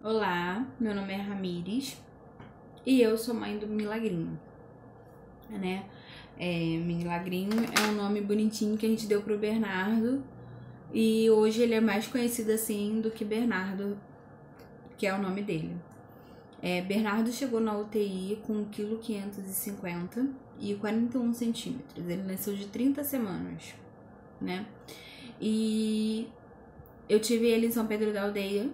Olá, meu nome é Ramires e eu sou mãe do Milagrinho, né? Milagrinho é um nome bonitinho que a gente deu pro Bernardo e hoje ele é mais conhecido assim do que Bernardo, que é o nome dele. Bernardo chegou na UTI com 1,550 kg e 41 centímetros. Ele nasceu de 30 semanas, né? E eu tive ele em São Pedro da Aldeia,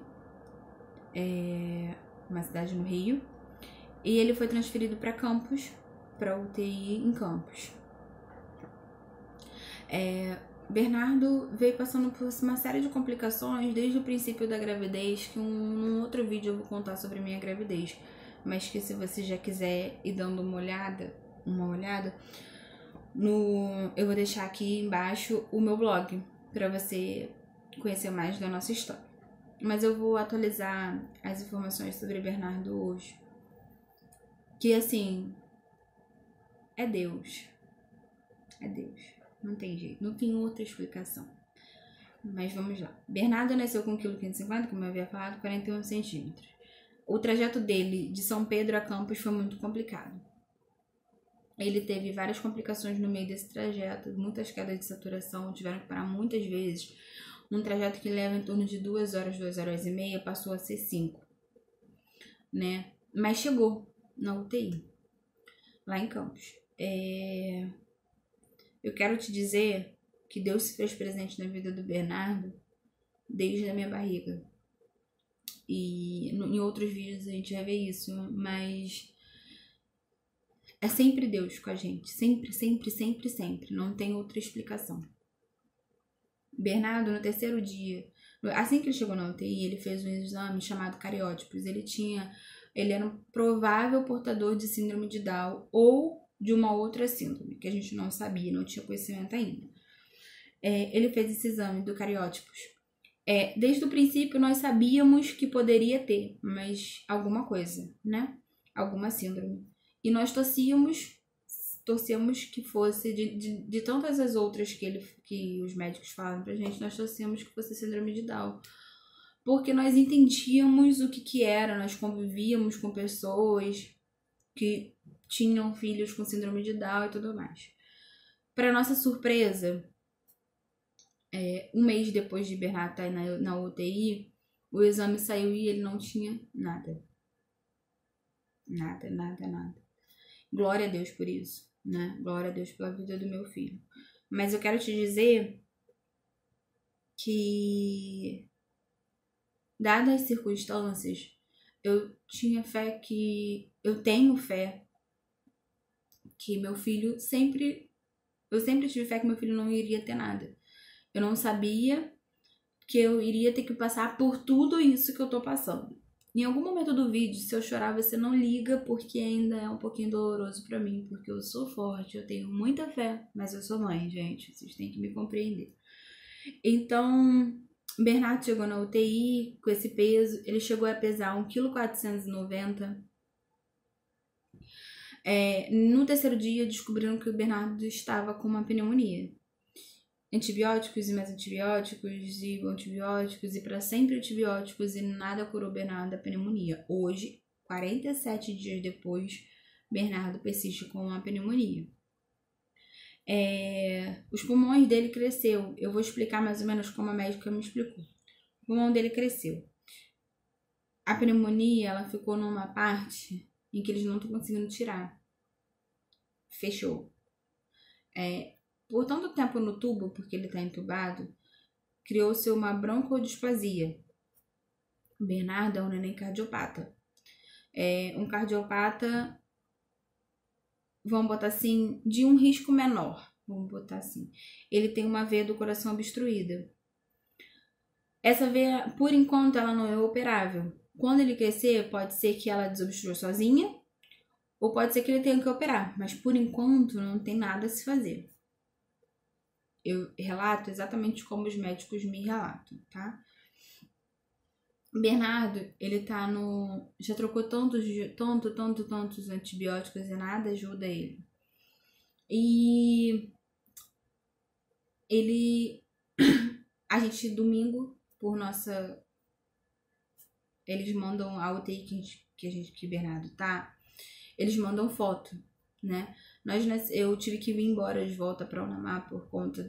uma cidade no Rio. E ele foi transferido para Campos, para UTI em Campos. Bernardo veio passando por uma série de complicações desde o princípio da gravidez, que num outro vídeo eu vou contar sobre a minha gravidez. Mas que se você já quiser ir dando uma olhada, eu vou deixar aqui embaixo o meu blog, para você conhecer mais da nossa história. Mas eu vou atualizar as informações sobre Bernardo hoje. Que assim, é Deus. É Deus. Não tem jeito. Não tem outra explicação. Mas vamos lá. Bernardo nasceu com 1,550 kg, como eu havia falado, 41 centímetros. O trajeto dele de São Pedro a Campos foi muito complicado. Ele teve várias complicações no meio desse trajeto, muitas quedas de saturação, tiveram que parar muitas vezes. Um trajeto que leva em torno de 2 horas, 2 horas e meia, passou a ser 5, né? Mas chegou na UTI, lá em Campos. Eu quero te dizer que Deus se fez presente na vida do Bernardo desde a minha barriga. E em outros vídeos a gente vai ver isso, mas é sempre Deus com a gente. Sempre, sempre, sempre, sempre. Não tem outra explicação. Bernardo, no terceiro dia, assim que ele chegou na UTI, ele fez um exame chamado cariótipos. Ele era um provável portador de síndrome de Down ou de uma outra síndrome, que a gente não sabia, não tinha conhecimento ainda. Ele fez esse exame do cariótipos. Desde o princípio nós sabíamos que poderia ter, mas alguma coisa, né? Alguma síndrome. E nós torcíamos que fosse, de tantas as outras que os médicos falaram pra gente, nós torcíamos que fosse síndrome de Down. Porque nós entendíamos o que era, nós convivíamos com pessoas que tinham filhos com síndrome de Down e tudo mais. Para nossa surpresa, um mês depois de Bernardo estar na UTI, o exame saiu e ele não tinha nada. Nada, nada, nada. Glória a Deus por isso, né? Glória a Deus pela vida do meu filho. Mas eu quero te dizer que, dadas as circunstâncias, eu tenho fé que meu filho eu sempre tive fé que meu filho não iria ter nada. Eu não sabia que eu iria ter que passar por tudo isso que eu tô passando. Em algum momento do vídeo, se eu chorar, você não liga, porque ainda é um pouquinho doloroso pra mim, porque eu sou forte, eu tenho muita fé, mas eu sou mãe, gente, vocês têm que me compreender. Então, Bernardo chegou na UTI com esse peso, ele chegou a pesar 1,490 kg. No terceiro dia, descobriram que o Bernardo estava com uma pneumonia. Antibióticos e mais antibióticos e antibióticos e para sempre antibióticos e nada curou Bernardo da pneumonia. Hoje, 47 dias depois, Bernardo persiste com a pneumonia. Os pulmões dele cresceu. Eu vou explicar mais ou menos como a médica me explicou. O pulmão dele cresceu. A pneumonia, ela ficou numa parte em que eles não estão conseguindo tirar. Fechou. Por tanto tempo no tubo, porque ele está entubado, criou-se uma broncodisplasia. O Bernardo é um neném cardiopata. Um cardiopata, vamos botar assim, de um risco menor. Vamos botar assim. Ele tem uma veia do coração obstruída. Essa veia, por enquanto, ela não é operável. Quando ele crescer, pode ser que ela desobstrua sozinha, ou pode ser que ele tenha que operar. Mas por enquanto, não tem nada a se fazer. Eu relato exatamente como os médicos me relatam, tá? Bernardo, ele tá já trocou tantos antibióticos e nada ajuda ele. E a gente domingo, por nossa eles mandam a UTI que o Bernardo tá, eles mandam foto, né? Eu tive que vir embora de volta para Unamar por conta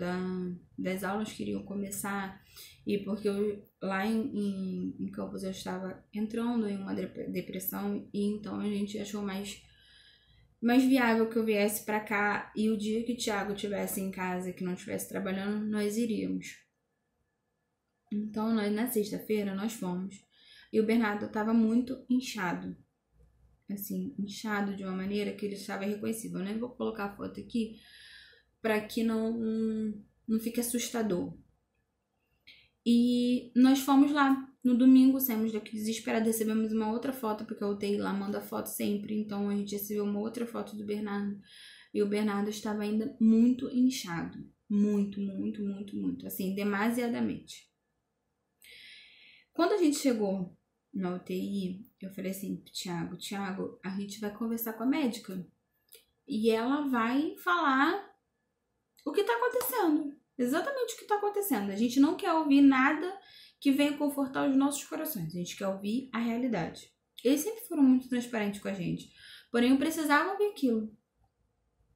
das aulas que iriam começar e porque lá em Campos eu estava entrando em uma depressão e então a gente achou mais viável que eu viesse para cá e o dia que o Thiago estivesse em casa, que não estivesse trabalhando, nós iríamos. Então, na sexta-feira, nós fomos. E o Bernardo estava muito inchado. Assim, inchado de uma maneira que ele estava irreconhecível. Eu nem vou colocar a foto aqui para que não fique assustador. E nós fomos lá. No domingo, saímos daqui desesperados, recebemos uma outra foto, porque a UTI lá manda foto sempre. Então, a gente recebeu uma outra foto do Bernardo. E o Bernardo estava ainda muito inchado. Muito, muito, muito, muito. Assim, demasiadamente. Quando a gente chegou na UTI, eu falei assim, Thiago, a gente vai conversar com a médica. E ela vai falar o que tá acontecendo. Exatamente o que tá acontecendo. A gente não quer ouvir nada que venha confortar os nossos corações. A gente quer ouvir a realidade. Eles sempre foram muito transparentes com a gente. Porém, eu precisava ouvir aquilo.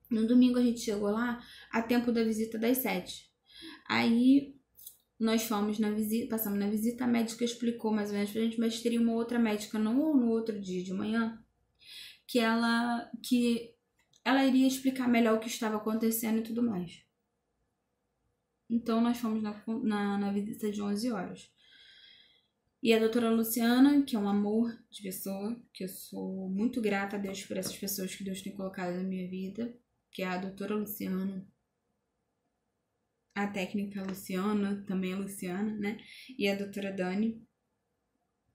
No domingo a gente chegou lá a tempo da visita das 7. Aí nós fomos na visita, passamos na visita, a médica explicou mais ou menos pra gente, mas teria uma outra médica no outro dia de manhã que ela iria explicar melhor o que estava acontecendo e tudo mais. Então, nós fomos na visita de 11 horas. E a doutora Luciana, que é um amor de pessoa, que eu sou muito grata a Deus por essas pessoas que Deus tem colocado na minha vida, que é a doutora Luciana, a técnica Luciana, também a Luciana, né? E a doutora Dani,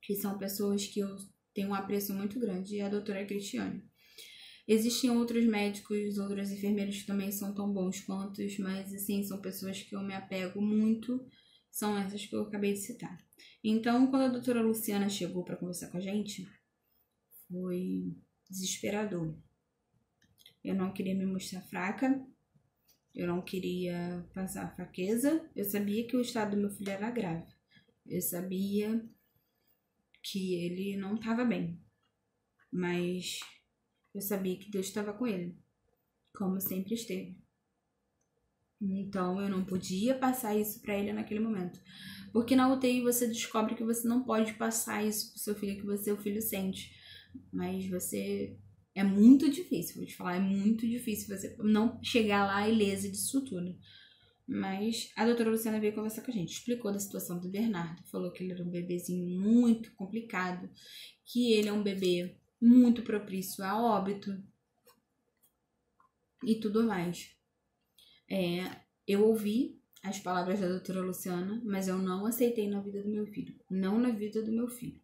que são pessoas que eu tenho um apreço muito grande, e a doutora Cristiane. Existem outros médicos, outros enfermeiros que também são tão bons quantos, mas assim, são pessoas que eu me apego muito, são essas que eu acabei de citar. Então, quando a doutora Luciana chegou para conversar com a gente, foi desesperador. Eu não queria me mostrar fraca, eu não queria passar fraqueza, eu sabia que o estado do meu filho era grave, eu sabia que ele não estava bem, mas eu sabia que Deus estava com ele, como sempre esteve. Então, eu não podia passar isso para ele naquele momento. Porque na UTI você descobre que você não pode passar isso pro seu filho, que o filho sente. Mas é muito difícil, vou te falar, é muito difícil você não chegar lá ilesa disso tudo. Mas a doutora Luciana veio conversar com a gente, explicou da situação do Bernardo, falou que ele era um bebezinho muito complicado, que ele é um bebê muito propício a óbito e tudo mais. Eu ouvi as palavras da doutora Luciana, mas eu não aceitei na vida do meu filho. Não na vida do meu filho.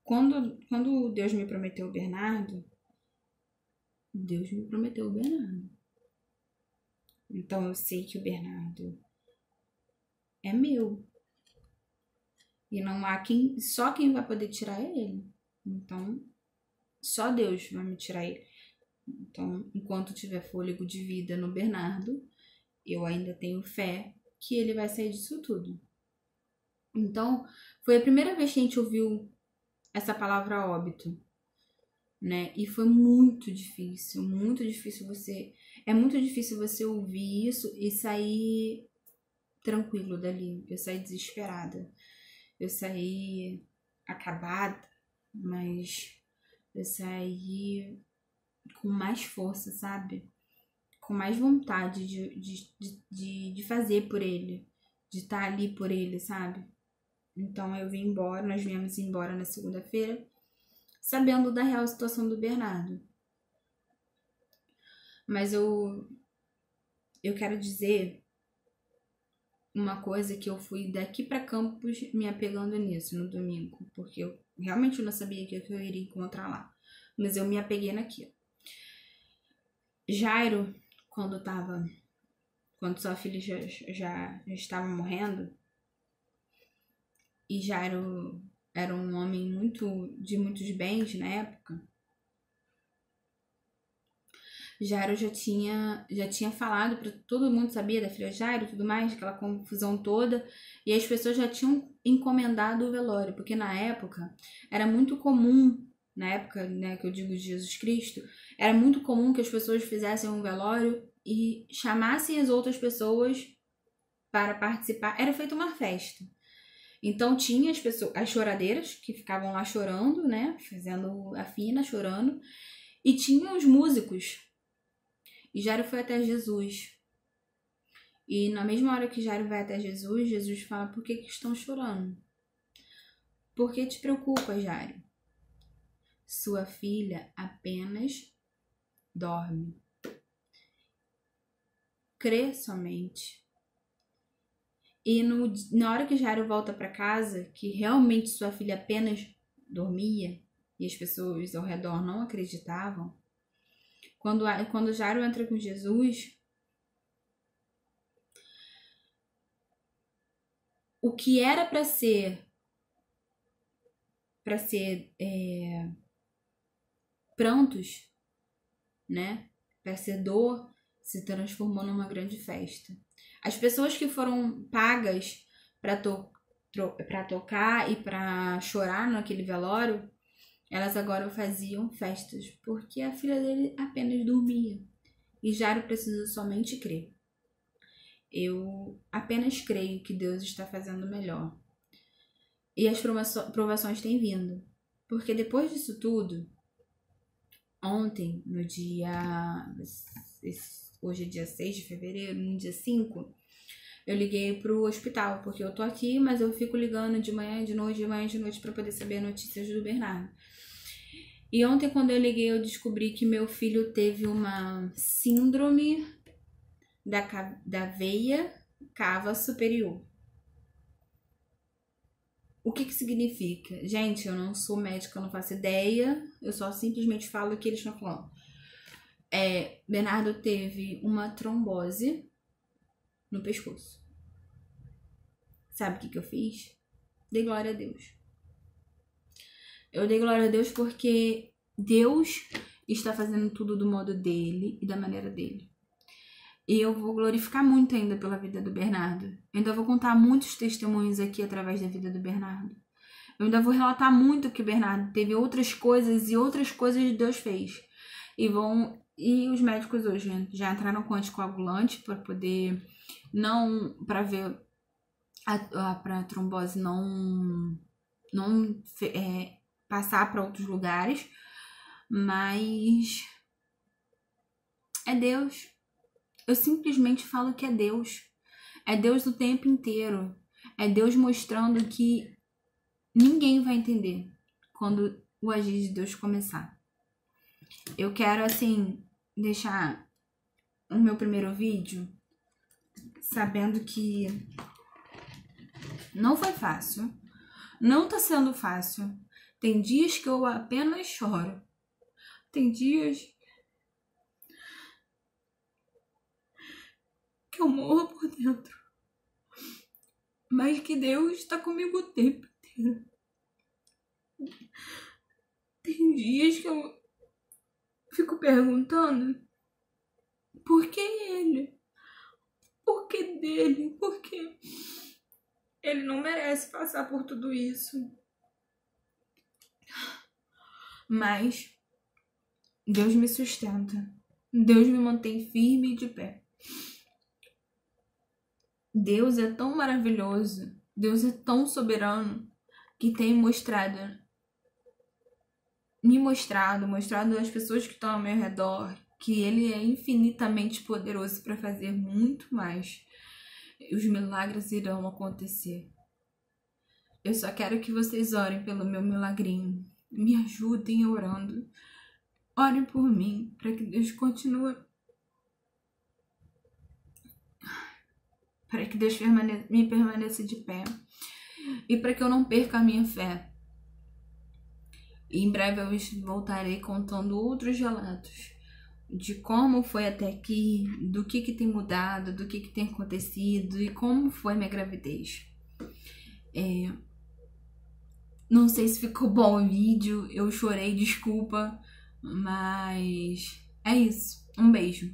Quando Deus me prometeu o Bernardo, Deus me prometeu o Bernardo. Então eu sei que o Bernardo é meu. E não há só quem vai poder tirar é ele. Então, só Deus vai me tirar ele. Então, enquanto tiver fôlego de vida no Bernardo, eu ainda tenho fé que ele vai sair disso tudo. Então, foi a primeira vez que a gente ouviu essa palavra óbito, né? E foi muito difícil você... É muito difícil você ouvir isso e sair tranquilo dali. Eu saí desesperada. Eu saí acabada, mas eu saí com mais força, sabe? Com mais vontade de fazer por ele, de estar ali por ele, sabe? Então eu vim embora, nós viemos embora na segunda-feira, sabendo da real situação do Bernardo. Mas eu quero dizer uma coisa que eu fui daqui para Campos me apegando nisso no domingo, porque eu realmente não sabia o que eu iria encontrar lá. Mas eu me apeguei naquilo. Jairo, quando sua filha já estava morrendo, e Jairo era um homem de muitos bens na época, Jairo já tinha falado para todo mundo, sabia da filha de Jairo e tudo mais, aquela confusão toda, e as pessoas já tinham encomendado o velório, porque na época era muito comum, na época, né, que eu digo de Jesus Cristo, era muito comum que as pessoas fizessem um velório e chamassem as outras pessoas para participar. Era feita uma festa. Então tinha as choradeiras que ficavam lá chorando, né, fazendo a fina, chorando, e tinha os músicos. E Jairo foi até Jesus. E na mesma hora que Jairo vai até Jesus, Jesus fala: por que estão chorando? Por que te preocupa, Jairo? Sua filha apenas dorme. Crê somente. E na hora que Jairo volta para casa, que realmente sua filha apenas dormia, e as pessoas ao redor não acreditavam, quando Jairo entra com Jesus, o que era para ser prantos, né, para ser dor, se transformou numa grande festa. As pessoas que foram pagas para tocar e para chorar naquele velório, elas agora faziam festas, porque a filha dele apenas dormia. E Jairo precisa somente crer. Eu apenas creio que Deus está fazendo melhor. E as provações têm vindo. Porque depois disso tudo, ontem, no dia... Hoje é dia 6 de fevereiro, no dia 5, eu liguei pro hospital, porque eu tô aqui, mas eu fico ligando de manhã, de noite, pra poder saber notícias do Bernardo. E ontem, quando eu liguei, eu descobri que meu filho teve uma síndrome da veia cava superior. O que significa? Gente, eu não sou médica, eu não faço ideia, eu só simplesmente falo o que eles estão falando. Bernardo teve uma trombose no pescoço. Sabe o que eu fiz? Dei glória a Deus. Eu dei glória a Deus porque Deus está fazendo tudo do modo dele e da maneira dele. E eu vou glorificar muito ainda pela vida do Bernardo. Eu ainda vou contar muitos testemunhos aqui através da vida do Bernardo. Eu ainda vou relatar muito que o Bernardo teve outras coisas e outras coisas Deus fez. E os médicos hoje já entraram com anticoagulante para poder para ver a trombose não passar para outros lugares, mas é Deus. Eu simplesmente falo que é Deus. É Deus o tempo inteiro. É Deus mostrando que ninguém vai entender quando o agir de Deus começar. Eu quero, assim, deixar o meu primeiro vídeo sabendo que não foi fácil. Não tá sendo fácil. Tem dias que eu apenas choro. Tem dias que eu morro por dentro. Mas que Deus está comigo o tempo inteiro. Tem dias que eu fico perguntando por que ele? Por que dele? Por que ele não merece passar por tudo isso? Mas Deus me sustenta. Deus me mantém firme e de pé. Deus é tão maravilhoso. Deus é tão soberano que tem mostrado às pessoas que estão ao meu redor que Ele é infinitamente poderoso para fazer muito mais. Os milagres irão acontecer. Eu só quero que vocês orem pelo meu milagrinho. Me ajudem orando. Orem por mim, para que Deus continue. Para que Deus me permaneça de pé. E para que eu não perca a minha fé. E em breve eu voltarei contando outros relatos de como foi até aqui, do que tem mudado, do que tem acontecido e como foi minha gravidez. Não sei se ficou bom o vídeo, eu chorei, desculpa, mas É isso. Um beijo.